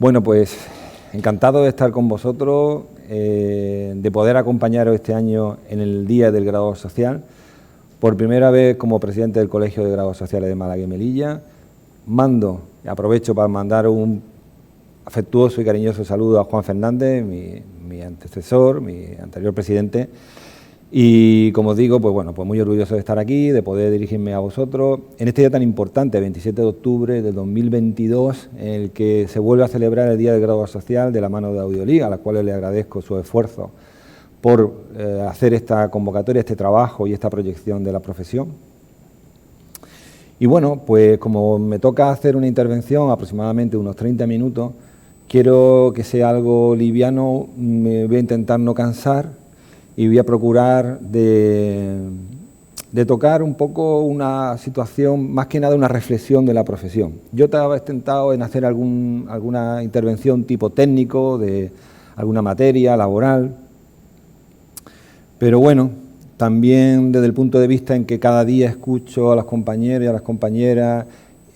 Bueno, pues encantado de estar con vosotros, de poder acompañaros este año en el Día del Graduado Social. Por primera vez como presidente del Colegio de Graduados Sociales de Málaga y Melilla, aprovecho para mandar un afectuoso y cariñoso saludo a Juan Fernández, mi antecesor, mi anterior presidente. Y como os digo, pues muy orgulloso de estar aquí, de poder dirigirme a vosotros en este día tan importante, 27 de octubre de 2022, en el que se vuelve a celebrar el Día del Graduado Social de la mano de Audiolí, a la cual le agradezco su esfuerzo por hacer esta convocatoria, este trabajo y esta proyección de la profesión. Y bueno, pues como me toca hacer una intervención aproximadamente unos 30 minutos, quiero que sea algo liviano, me voy a intentar no cansar y voy a procurar de tocar un poco una situación, más que nada una reflexión de la profesión. Yo estaba intentado en hacer alguna intervención tipo técnico, de alguna materia laboral, pero bueno, también desde el punto de vista en que cada día escucho a los compañeros y a las compañeras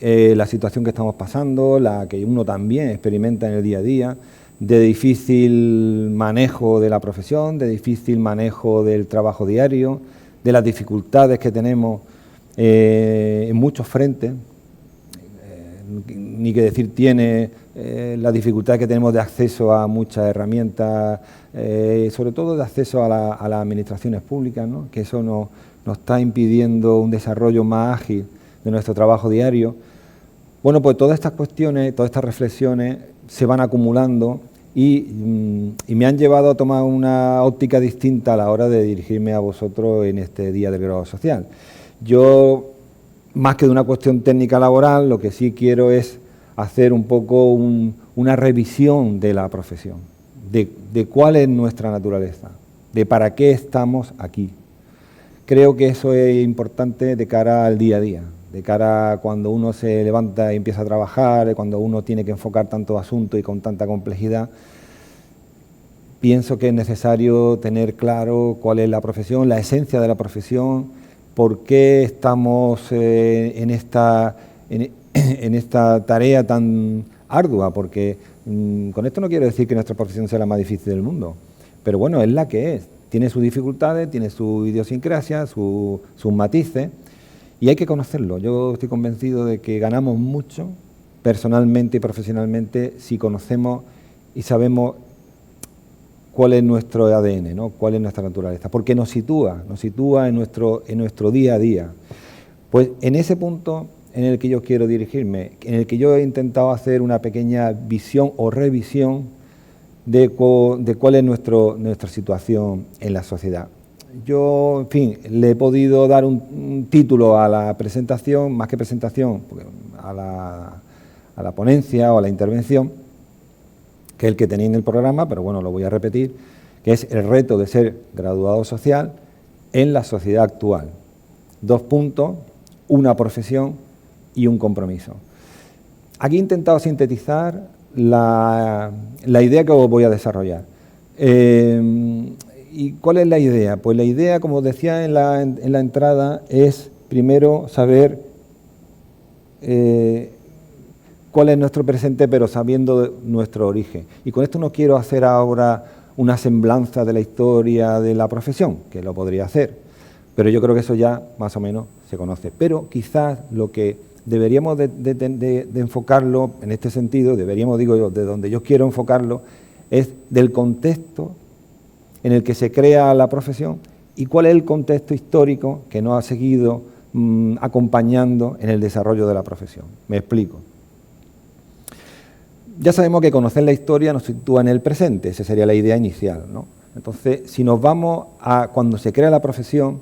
la situación que estamos pasando, la que uno también experimenta en el día a día, de difícil manejo de la profesión, de difícil manejo del trabajo diario, de las dificultades que tenemos en muchos frentes, ni que decir tiene las dificultades que tenemos de acceso a muchas herramientas, sobre todo de acceso a las administraciones públicas, ¿no? Que eso nos está impidiendo un desarrollo más ágil de nuestro trabajo diario. Bueno, pues todas estas cuestiones, todas estas reflexiones se van acumulando y me han llevado a tomar una óptica distinta a la hora de dirigirme a vosotros en este Día del Graduado Social. Yo, más que de una cuestión técnica laboral, lo que sí quiero es hacer un poco una revisión de la profesión, de cuál es nuestra naturaleza, de para qué estamos aquí. Creo que eso es importante de cara al día a día, de cara a cuando uno se levanta y empieza a trabajar, cuando uno tiene que enfocar tantos asuntos y con tanta complejidad. Pienso que es necesario tener claro cuál es la profesión, la esencia de la profesión, por qué estamos en esta tarea tan ardua, porque con esto no quiero decir que nuestra profesión sea la más difícil del mundo, pero bueno, es la que es. Tiene sus dificultades, tiene su idiosincrasia, sus matices, y hay que conocerlo. Yo estoy convencido de que ganamos mucho, personalmente y profesionalmente, si conocemos y sabemos cuál es nuestro ADN, ¿no? Cuál es nuestra naturaleza, porque nos sitúa en nuestro día a día. Pues en ese punto en el que yo quiero dirigirme, en el que yo he intentado hacer una pequeña visión o revisión de cuál es nuestra situación en la sociedad. Yo, en fin, le he podido dar un título a la presentación, más que presentación, a la ponencia o a la intervención, que es el que tenía en el programa, pero bueno, lo voy a repetir, que es el reto de ser graduado social en la sociedad actual. 2 puntos, una profesión y un compromiso. Aquí he intentado sintetizar la idea que os voy a desarrollar. ¿Y cuál es la idea? Pues la idea, como decía en la entrada, es primero saber cuál es nuestro presente, pero sabiendo nuestro origen. Y con esto no quiero hacer ahora una semblanza de la historia de la profesión, que lo podría hacer, pero yo creo que eso ya más o menos se conoce. Pero quizás lo que deberíamos de enfocarlo en este sentido, digo yo, de donde yo quiero enfocarlo, es del contexto en el que se crea la profesión y cuál es el contexto histórico que nos ha seguido acompañando en el desarrollo de la profesión. Me explico. Ya sabemos que conocer la historia nos sitúa en el presente, esa sería la idea inicial, ¿no? Entonces, si nos vamos a cuando se crea la profesión,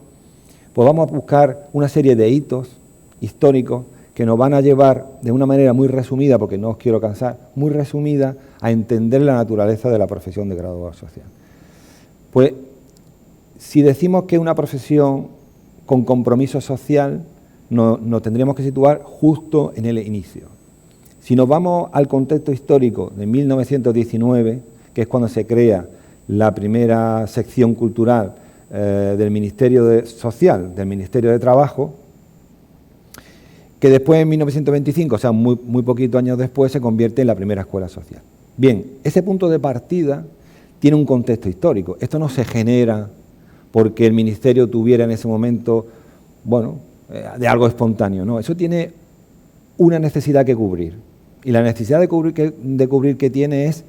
pues vamos a buscar una serie de hitos históricos que nos van a llevar de una manera muy resumida, porque no os quiero cansar, muy resumida, a entender la naturaleza de la profesión de graduado social. Pues, si decimos que una profesión con compromiso social, nos tendríamos que situar justo en el inicio. Si nos vamos al contexto histórico de 1919, que es cuando se crea la primera sección cultural del Ministerio Social, del Ministerio de Trabajo, que después en 1925, o sea, muy poquitos años después, se convierte en la primera escuela social. Bien, ese punto de partida tiene un contexto histórico. Esto no se genera porque el Ministerio tuviera en ese momento, bueno, de algo espontáneo, no. Eso tiene una necesidad que cubrir. Y la necesidad de cubrir que tiene es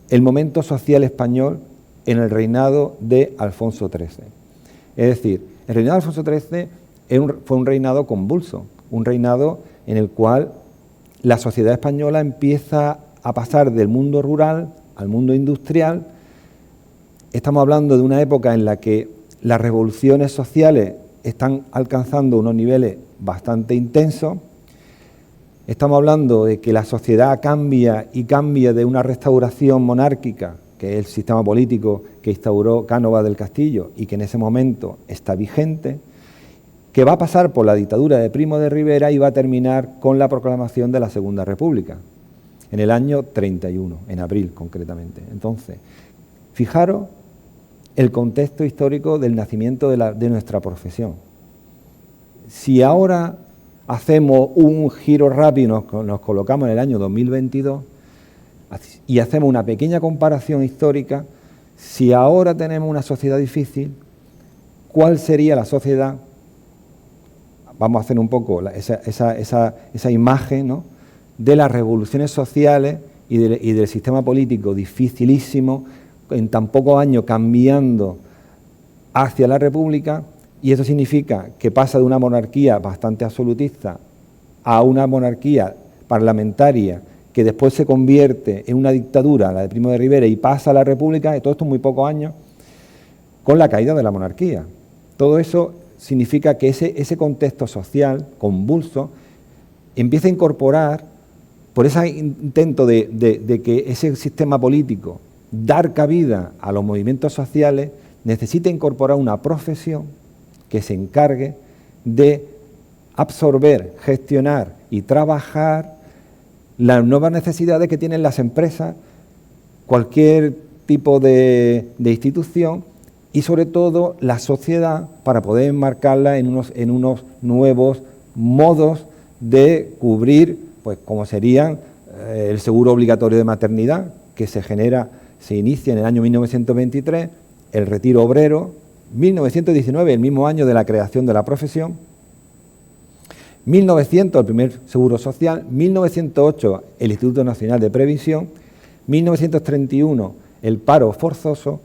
el momento social español en el reinado de Alfonso XIII. Es decir, el reinado de Alfonso XIII fue un reinado convulso, un reinado en el cual la sociedad española empieza a pasar del mundo rural al mundo industrial. Estamos hablando de una época en la que las revoluciones sociales están alcanzando unos niveles bastante intensos. Estamos hablando de que la sociedad cambia y cambia de una restauración monárquica, que es el sistema político que instauró Cánovas del Castillo y que en ese momento está vigente, que va a pasar por la dictadura de Primo de Rivera y va a terminar con la proclamación de la Segunda República, en el año 31, en abril concretamente. Entonces, fijaros el contexto histórico del nacimiento de nuestra profesión. Si ahora hacemos un giro rápido, nos colocamos en el año 2022 y hacemos una pequeña comparación histórica, si ahora tenemos una sociedad difícil, ¿cuál sería la sociedad? Vamos a hacer un poco esa imagen, ¿no?, de las revoluciones sociales y del sistema político dificilísimo, en tan pocos años cambiando hacia la República, y eso significa que pasa de una monarquía bastante absolutista a una monarquía parlamentaria que después se convierte en una dictadura, la de Primo de Rivera, y pasa a la República, y todo esto en muy pocos años, con la caída de la monarquía. Todo eso significa que ese contexto social convulso empieza a incorporar, por ese intento de que ese sistema político, dar cabida a los movimientos sociales, necesita incorporar una profesión que se encargue de absorber, gestionar y trabajar las nuevas necesidades que tienen las empresas, cualquier tipo de institución, y sobre todo la sociedad, para poder enmarcarla en unos nuevos modos de cubrir, pues como serían el seguro obligatorio de maternidad, que se inicia en el año 1923, el retiro obrero, 1919, el mismo año de la creación de la profesión, 1900, el primer seguro social, 1908, el Instituto Nacional de Previsión, 1931, el paro forzoso,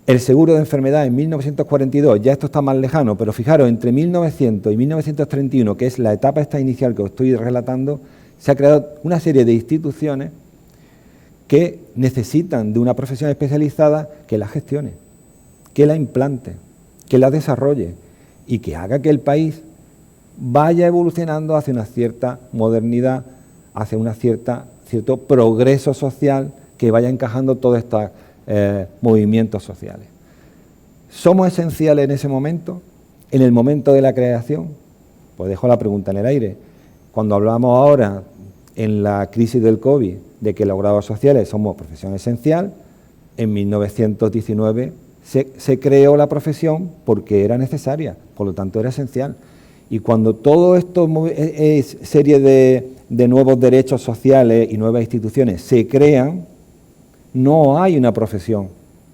el seguro de enfermedad en 1942, ya esto está más lejano, pero fijaros, entre 1900 y 1931, que es la etapa esta inicial que os estoy relatando, se ha creado una serie de instituciones que necesitan de una profesión especializada que la gestione, que la implante, que la desarrolle y que haga que el país vaya evolucionando hacia una cierta modernidad, hacia cierto progreso social que vaya encajando todos estos movimientos sociales. ¿Somos esenciales en ese momento? ¿En el momento de la creación? Pues dejo la pregunta en el aire. Cuando hablamos ahora en la crisis del COVID de que los grados sociales somos profesión esencial, en 1919 se creó la profesión porque era necesaria, por lo tanto era esencial. Y cuando todo esto es serie de nuevos derechos sociales y nuevas instituciones se crean, no hay una profesión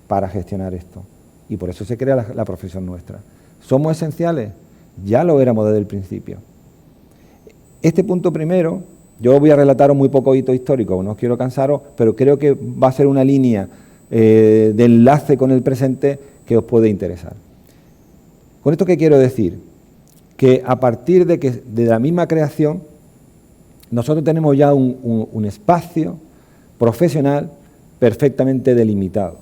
para gestionar esto. Y por eso se crea la profesión nuestra. ¿Somos esenciales? Ya lo éramos desde el principio. Este punto primero, yo voy a relataros muy poco hito histórico, no os quiero cansaros, pero creo que va a ser una línea de enlace con el presente que os puede interesar. ¿Con esto qué quiero decir? Que a partir de la misma creación, nosotros tenemos ya un espacio profesional perfectamente delimitado.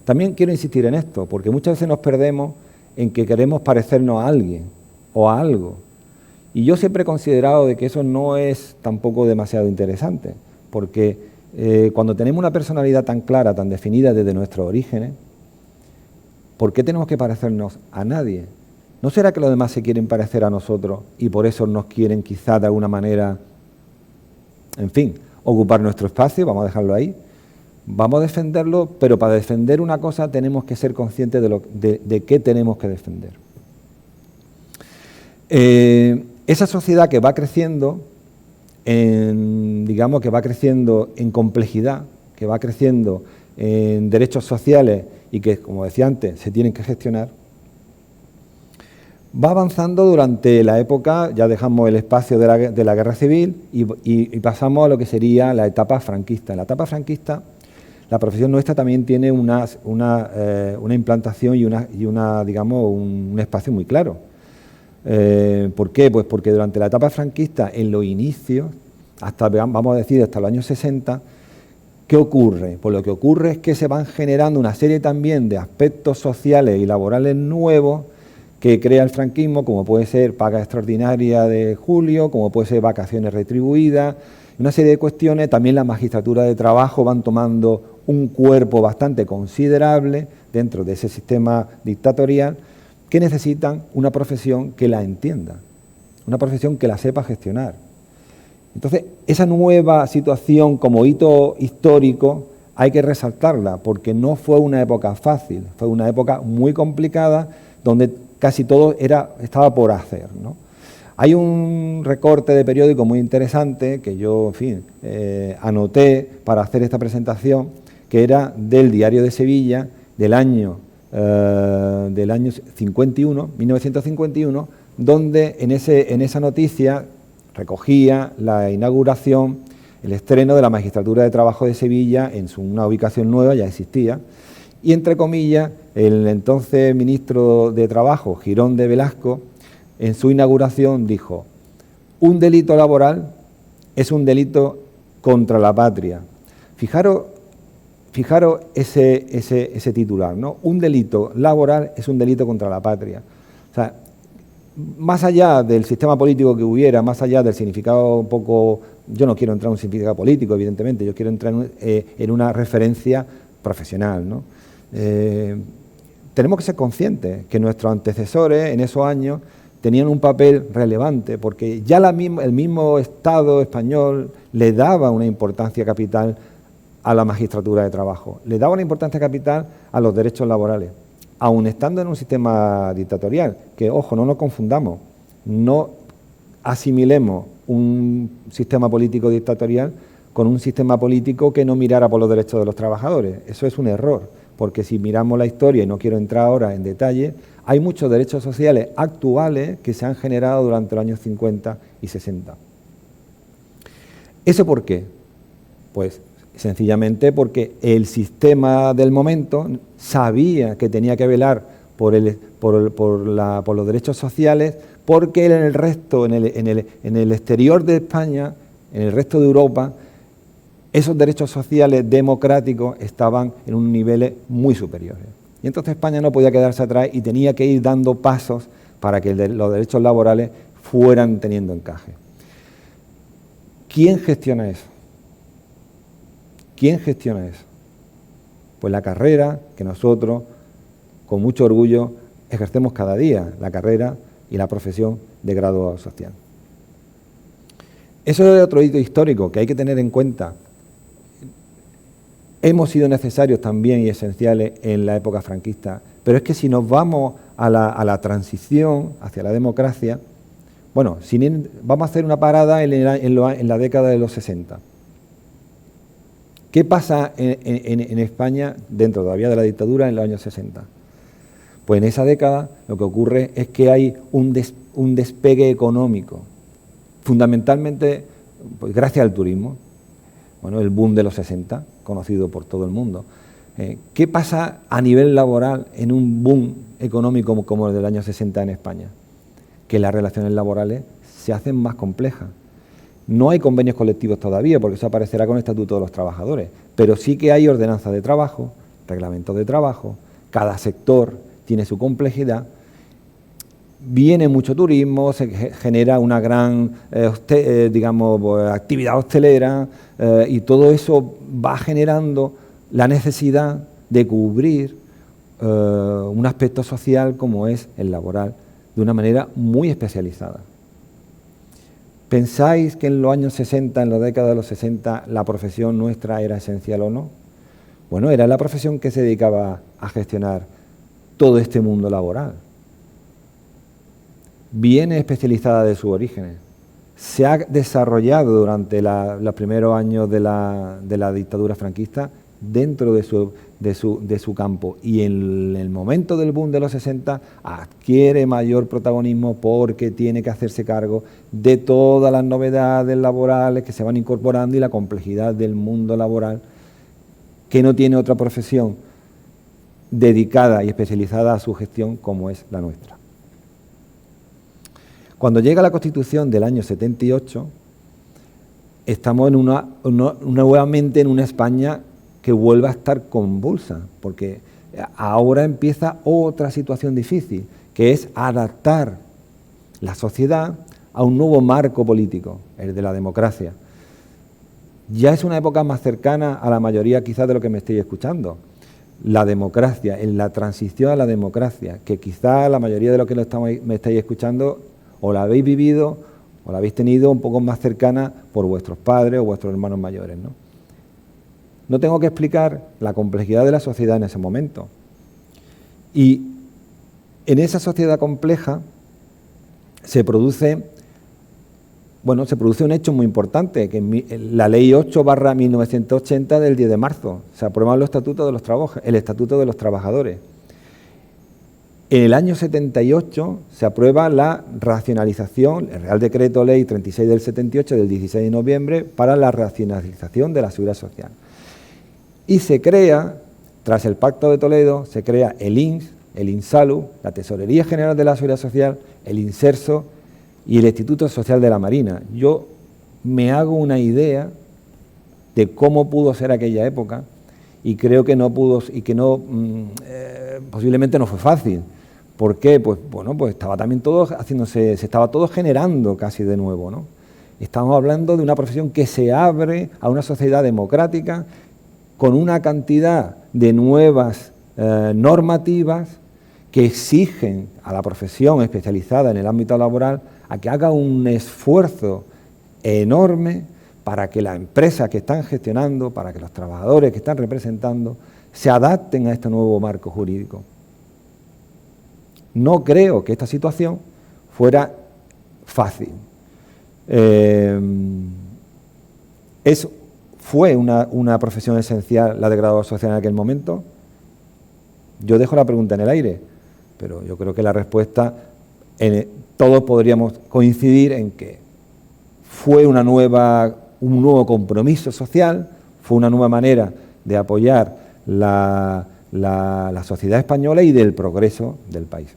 También quiero insistir en esto, porque muchas veces nos perdemos en que queremos parecernos a alguien o a algo. Y yo siempre he considerado de que eso no es tampoco demasiado interesante, porque cuando tenemos una personalidad tan clara, tan definida desde nuestros orígenes, ¿por qué tenemos que parecernos a nadie? ¿No será que los demás se quieren parecer a nosotros y por eso nos quieren quizá de alguna manera, en fin, ocupar nuestro espacio? Vamos a dejarlo ahí. Vamos a defenderlo, pero para defender una cosa tenemos que ser conscientes de qué tenemos que defender. Esa sociedad que va creciendo digamos que va creciendo en complejidad, que va creciendo en derechos sociales y que, como decía antes, se tienen que gestionar, va avanzando durante la época, ya dejamos el espacio de la guerra civil y pasamos a lo que sería la etapa franquista. En la etapa franquista, la profesión nuestra también tiene una implantación y digamos, un espacio muy claro. ¿Por qué? Pues porque durante la etapa franquista, en los inicios, hasta, vamos a decir, hasta los años 60, ¿qué ocurre? Pues lo que ocurre es que se van generando una serie también de aspectos sociales y laborales nuevos que crea el franquismo, como puede ser paga extraordinaria de julio, como puede ser vacaciones retribuidas, una serie de cuestiones. También la magistratura de trabajo van tomando un cuerpo bastante considerable dentro de ese sistema dictatorial, que necesitan una profesión que la entienda, una profesión que la sepa gestionar. Entonces, esa nueva situación como hito histórico hay que resaltarla, porque no fue una época fácil, fue una época muy complicada, donde casi todo estaba por hacer, ¿no? Hay un recorte de periódico muy interesante que yo, en fin, anoté para hacer esta presentación, que era del Diario de Sevilla del año 51, 1951, donde en esa noticia recogía la inauguración, el estreno de la Magistratura de Trabajo de Sevilla en una ubicación nueva, ya existía, y entre comillas, el entonces ministro de Trabajo, Girón de Velasco, en su inauguración dijo: un delito laboral es un delito contra la patria. Fijaros ese titular, ¿no? Un delito laboral es un delito contra la patria. O sea, más allá del sistema político que hubiera, más allá del significado un poco... Yo no quiero entrar en un significado político, evidentemente, yo quiero entrar en una referencia profesional, ¿no? Tenemos que ser conscientes que nuestros antecesores en esos años tenían un papel relevante, porque ya el mismo Estado español le daba una importancia capital a la magistratura de trabajo, le daba una importancia capital a los derechos laborales, aun estando en un sistema dictatorial, que, ojo, no nos confundamos, no asimilemos un sistema político dictatorial con un sistema político que no mirara por los derechos de los trabajadores. Eso es un error, porque si miramos la historia, y no quiero entrar ahora en detalle, hay muchos derechos sociales actuales que se han generado durante los años 50 y 60. ¿Eso por qué? Pues sencillamente porque el sistema del momento sabía que tenía que velar por los derechos sociales, porque en el resto, en el exterior de España, en el resto de Europa, esos derechos sociales democráticos estaban en unos niveles muy superiores. Y entonces España no podía quedarse atrás y tenía que ir dando pasos para que los derechos laborales fueran teniendo encaje. ¿Quién gestiona eso? ¿Quién gestiona eso? Pues la carrera que nosotros, con mucho orgullo, ejercemos cada día, la carrera y la profesión de grado social. Eso es otro hito histórico que hay que tener en cuenta. Hemos sido necesarios también y esenciales en la época franquista, pero es que si nos vamos a la transición hacia la democracia, bueno, vamos a hacer una parada en la década de los 60. ¿Qué pasa en España dentro todavía de la dictadura en los años 60? Pues en esa década lo que ocurre es que hay un despegue económico, fundamentalmente pues, gracias al turismo. Bueno, el boom de los 60, conocido por todo el mundo. ¿Qué pasa a nivel laboral en un boom económico como el del año 60 en España? Que las relaciones laborales se hacen más complejas. No hay convenios colectivos todavía, porque eso aparecerá con el Estatuto de los Trabajadores, pero sí que hay ordenanzas de trabajo, reglamentos de trabajo, cada sector tiene su complejidad. Viene mucho turismo, se genera una gran actividad hostelera y todo eso va generando la necesidad de cubrir un aspecto social como es el laboral de una manera muy especializada. ¿Pensáis que en los años 60, en la década de los 60, la profesión nuestra era esencial o no? Bueno, era la profesión que se dedicaba a gestionar todo este mundo laboral. Viene especializada de sus orígenes. se ha desarrollado durante los primeros años de la dictadura franquista dentro de su campo, y en el momento del boom de los 60 adquiere mayor protagonismo porque tiene que hacerse cargo de todas las novedades laborales que se van incorporando y la complejidad del mundo laboral, que no tiene otra profesión dedicada y especializada a su gestión como es la nuestra. Cuando llega la Constitución del año 78, estamos nuevamente en una España que vuelve a estar convulsa, porque ahora empieza otra situación difícil, que es adaptar la sociedad a un nuevo marco político, el de la democracia. Ya es una época más cercana a la mayoría quizás de lo que me estéis escuchando. La democracia, en la transición a la democracia, que quizás la mayoría de los que me estáis escuchando o la habéis vivido o la habéis tenido un poco más cercana por vuestros padres o vuestros hermanos mayores, ¿no? No tengo que explicar la complejidad de la sociedad en ese momento. Y en esa sociedad compleja se produce un hecho muy importante, que la Ley 8/1980 del 10 de marzo se aprueban el Estatuto de los Trabajadores. En el año 78 se aprueba la racionalización, el Real Decreto Ley 36 del 78 del 16 de noviembre para la racionalización de la Seguridad Social. Y se crea, tras el Pacto de Toledo, se crea el INS, el INSALU, la Tesorería General de la Seguridad Social, el INSERSO y el Instituto Social de la Marina. Yo me hago una idea de cómo pudo ser aquella época y creo que posiblemente no fue fácil. ¿Por qué? Pues estaba también se estaba todo generando casi de nuevo, ¿no? Estamos hablando de una profesión que se abre a una sociedad democrática con una cantidad de nuevas normativas que exigen a la profesión especializada en el ámbito laboral a que haga un esfuerzo enorme para que las empresas que están gestionando, para que los trabajadores que están representando, se adapten a este nuevo marco jurídico. No creo que esta situación fuera fácil. ¿Fue una profesión esencial la de grado social en aquel momento? Yo dejo la pregunta en el aire, pero yo creo que la respuesta, todos podríamos coincidir en que fue un nuevo compromiso social, fue una nueva manera de apoyar la sociedad española y del progreso del país.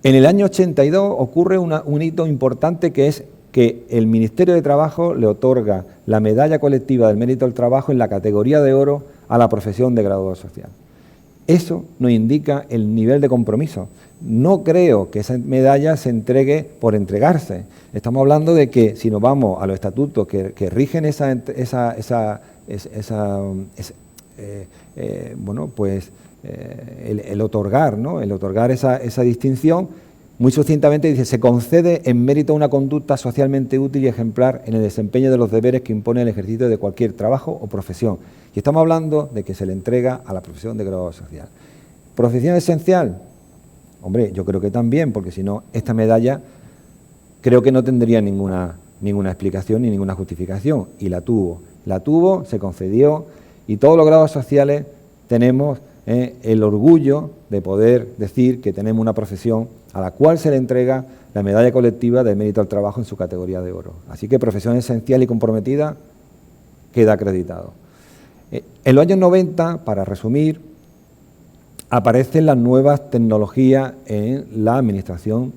En el año 82 ocurre un hito importante, que es que el Ministerio de Trabajo le otorga la medalla colectiva del mérito del trabajo en la categoría de oro a la profesión de graduado social. Eso nos indica el nivel de compromiso. No creo que esa medalla se entregue por entregarse. Estamos hablando de que si nos vamos a los estatutos que rigen el otorgar, ¿no? El otorgar esa distinción, muy sucintamente dice: se concede en mérito a una conducta socialmente útil y ejemplar en el desempeño de los deberes que impone el ejercicio de cualquier trabajo o profesión. Y estamos hablando de que se le entrega a la profesión de graduado social. ¿Profesión esencial? Hombre, yo creo que también, porque si no, esta medalla creo que no tendría ninguna explicación ni ninguna justificación. Y la tuvo, se concedió, y todos los grados sociales tenemos el orgullo de poder decir que tenemos una profesión a la cual se le entrega la medalla colectiva del mérito al trabajo en su categoría de oro. Así que profesión esencial y comprometida queda acreditado. En los años 90, para resumir, aparecen las nuevas tecnologías en la administración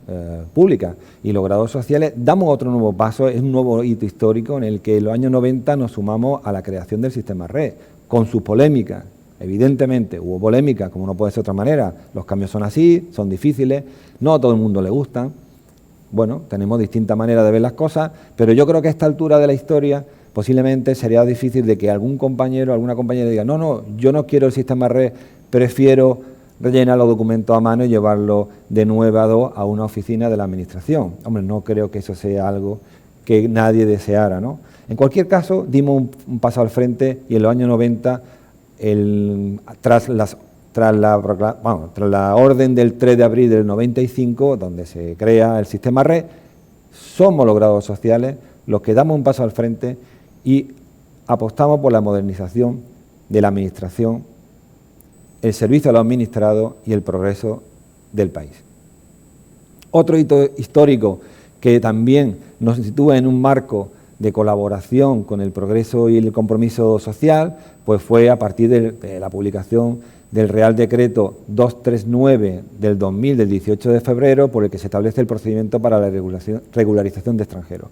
pública, y los grados sociales damos otro nuevo paso, es un nuevo hito histórico en el que en los años 90 nos sumamos a la creación del sistema red, con sus polémicas. Evidentemente hubo polémica, como no puede ser de otra manera. Los cambios son así, son difíciles, no a todo el mundo le gustan. Bueno, tenemos distintas maneras de ver las cosas, pero yo creo que a esta altura de la historia posiblemente sería difícil de que algún compañero, alguna compañera diga: no, yo no quiero el sistema red, prefiero rellenar los documentos a mano y llevarlos de 9 a 2 a una oficina de la administración. Hombre, no creo que eso sea algo que nadie deseara, ¿no? En cualquier caso, dimos un paso al frente, y en los años 90, tras la orden del 3 de abril del 95, donde se crea el sistema red, somos los graduados sociales los que damos un paso al frente y apostamos por la modernización de la administración, el servicio a los administrados y el progreso del país. Otro hito histórico que también nos sitúa en un marco de colaboración con el progreso y el compromiso social, pues fue a partir de la publicación del Real Decreto 239 del 2000, del 18 de febrero, por el que se establece el procedimiento para la regularización de extranjeros.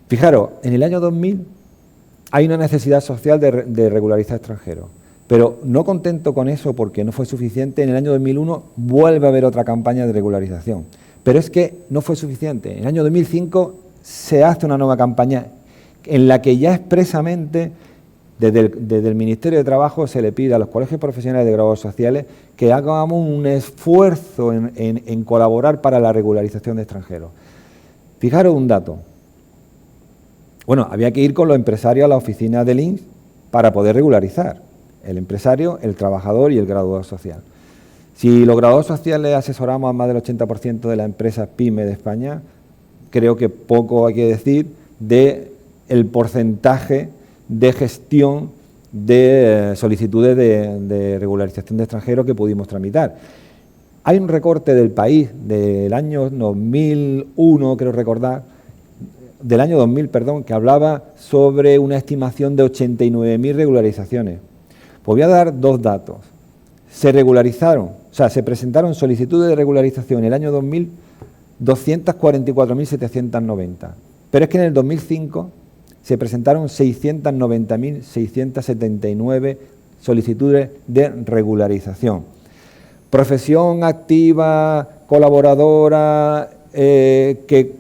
Fijaros, en el año 2000 hay una necesidad social de regularizar extranjeros, pero no contento con eso porque no fue suficiente, en el año 2001 vuelve a haber otra campaña de regularización, pero es que no fue suficiente. En el año 2005 se hace una nueva campaña en la que ya expresamente desde el Ministerio de Trabajo se le pide a los colegios profesionales de graduados sociales que hagamos un esfuerzo en colaborar para la regularización de extranjeros. Fijaros un dato. Bueno, había que ir con los empresarios a la oficina del INS para poder regularizar. El empresario, el trabajador y el graduado social. Si los graduados sociales asesoramos a más del 80% de las empresas PYME de España, creo que poco hay que decir del porcentaje de gestión de solicitudes de regularización de extranjeros que pudimos tramitar. Hay un recorte del país del año 2001, creo recordar, del año 2000, perdón, que hablaba sobre una estimación de 89.000 regularizaciones. Pues voy a dar dos datos. Se regularizaron, o sea, se presentaron solicitudes de regularización en el año 2000, 244.790. Pero es que en el 2005 se presentaron 690.679 solicitudes de regularización. Profesión activa, colaboradora, que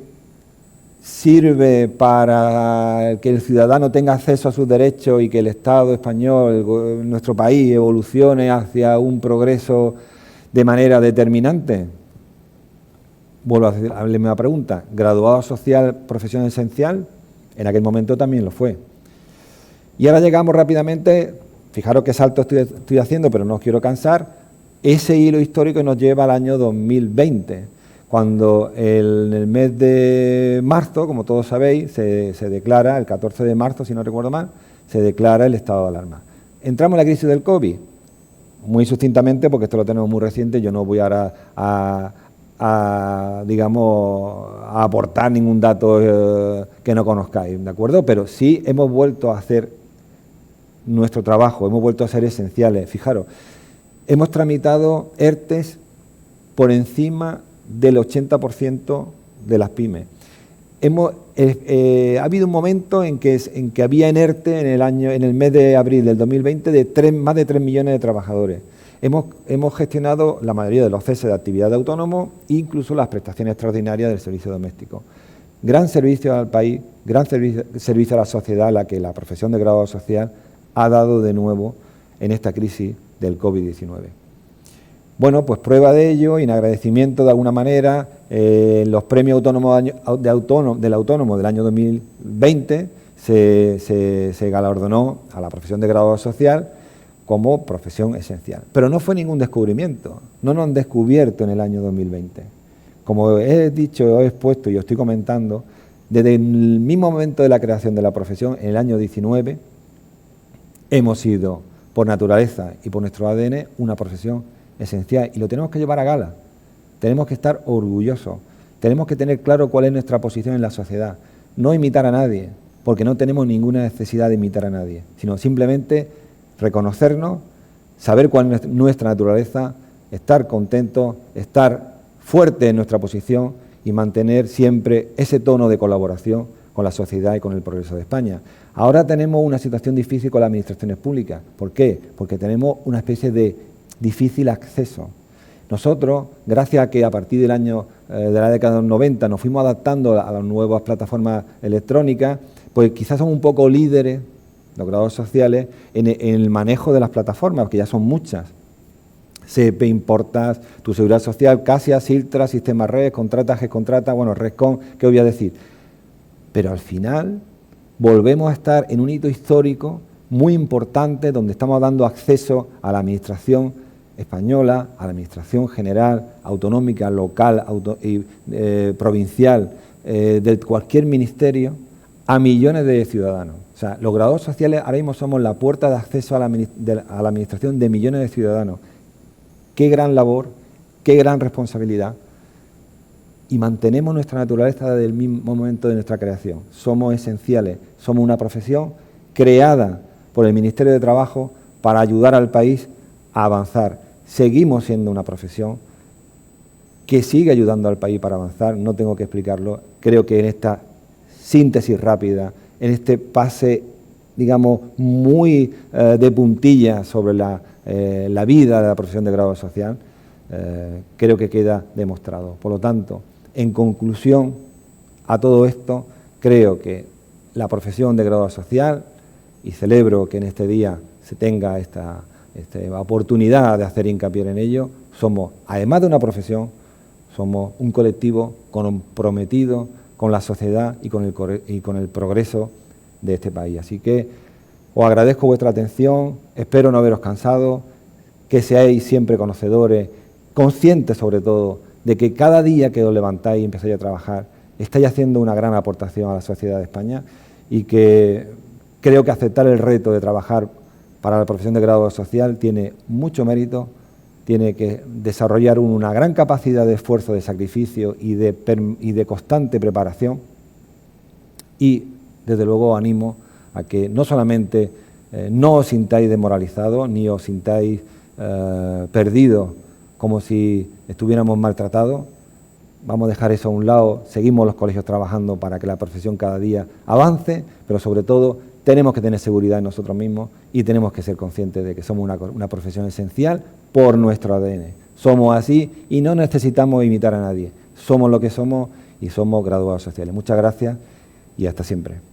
sirve para que el ciudadano tenga acceso a sus derechos y que el Estado español, nuestro país, evolucione hacia un progreso de manera determinante. Vuelvo a hacer la misma pregunta. ¿Graduado social, profesión esencial? En aquel momento también lo fue. Y ahora llegamos rápidamente, fijaros qué salto estoy haciendo, pero no os quiero cansar, ese hilo histórico nos lleva al año 2020, cuando en el mes de marzo, como todos sabéis, se declara, el 14 de marzo, si no recuerdo mal, se declara el estado de alarma. Entramos en la crisis del COVID, muy sucintamente, porque esto lo tenemos muy reciente, yo no voy ahora a aportar ningún dato que no conozcáis, ¿de acuerdo? Pero sí hemos vuelto a hacer nuestro trabajo, hemos vuelto a ser esenciales. Fijaros, hemos tramitado ERTES por encima del 80% de las pymes. Ha habido un momento en que había en ERTE en el mes de abril del 2020 más de 3 millones de trabajadores. Hemos gestionado la mayoría de los ceses de actividad de autónomos, incluso las prestaciones extraordinarias del servicio doméstico. Gran servicio al país, gran servicio a la sociedad, a la que la profesión de graduado social ha dado de nuevo en esta crisis del COVID-19. Bueno, pues prueba de ello y en agradecimiento de alguna manera, los premios autónomos del autónomo del año 2020 se galardonó a la profesión de graduado social como profesión esencial. Pero no fue ningún descubrimiento, no nos han descubierto en el año 2020. Como he dicho, he expuesto y os estoy comentando, desde el mismo momento de la creación de la profesión, en el año 19, hemos sido, por naturaleza y por nuestro ADN, una profesión esencial y lo tenemos que llevar a gala. Tenemos que estar orgullosos, tenemos que tener claro cuál es nuestra posición en la sociedad, no imitar a nadie, porque no tenemos ninguna necesidad de imitar a nadie, sino simplemente reconocernos, saber cuál es nuestra naturaleza, estar contentos, estar fuertes en nuestra posición y mantener siempre ese tono de colaboración con la sociedad y con el progreso de España. Ahora tenemos una situación difícil con las administraciones públicas. ¿Por qué? Porque tenemos una especie de difícil acceso. Nosotros, gracias a que a partir del año de la década de los 90 nos fuimos adaptando a las nuevas plataformas electrónicas, pues quizás somos un poco líderes, los graduados sociales, en el manejo de las plataformas, que ya son muchas. CEP, Importas, Tu Seguridad Social, Casia, Siltra, Sistema Red, Contrata, Gescontrata, bueno, Rescon, ¿qué os voy a decir? Pero al final volvemos a estar en un hito histórico muy importante donde estamos dando acceso a la administración española, a la administración general, autonómica, local y provincial de cualquier ministerio a millones de ciudadanos. O sea, los graduados sociales ahora mismo somos la puerta de acceso a la administración de millones de ciudadanos. Qué gran labor, qué gran responsabilidad. Y mantenemos nuestra naturaleza desde el mismo momento de nuestra creación. Somos esenciales, somos una profesión creada por el Ministerio de Trabajo para ayudar al país a avanzar. Seguimos siendo una profesión que sigue ayudando al país para avanzar, no tengo que explicarlo. Creo que en esta síntesis rápida, en este pase, digamos, muy de puntilla sobre la vida de la profesión de graduado social, creo que queda demostrado. Por lo tanto, en conclusión a todo esto, creo que la profesión de graduado social, y celebro que en este día se tenga esta oportunidad de hacer hincapié en ello, somos, además de una profesión, somos un colectivo comprometido con la sociedad y con el progreso de este país. Así que os agradezco vuestra atención, espero no haberos cansado, que seáis siempre conocedores, conscientes sobre todo, de que cada día que os levantáis y empezáis a trabajar, estáis haciendo una gran aportación a la sociedad de España y que creo que aceptar el reto de trabajar para la profesión de graduado social tiene mucho mérito, tiene que desarrollar una gran capacidad de esfuerzo, de sacrificio y de constante preparación. Y, desde luego, os animo a que no solamente no os sintáis desmoralizados ni os sintáis perdidos como si estuviéramos maltratados. Vamos a dejar eso a un lado, seguimos los colegios trabajando para que la profesión cada día avance, pero sobre todo tenemos que tener seguridad en nosotros mismos y tenemos que ser conscientes de que somos una profesión esencial por nuestro ADN. Somos así y no necesitamos imitar a nadie. Somos lo que somos y somos graduados sociales. Muchas gracias y hasta siempre.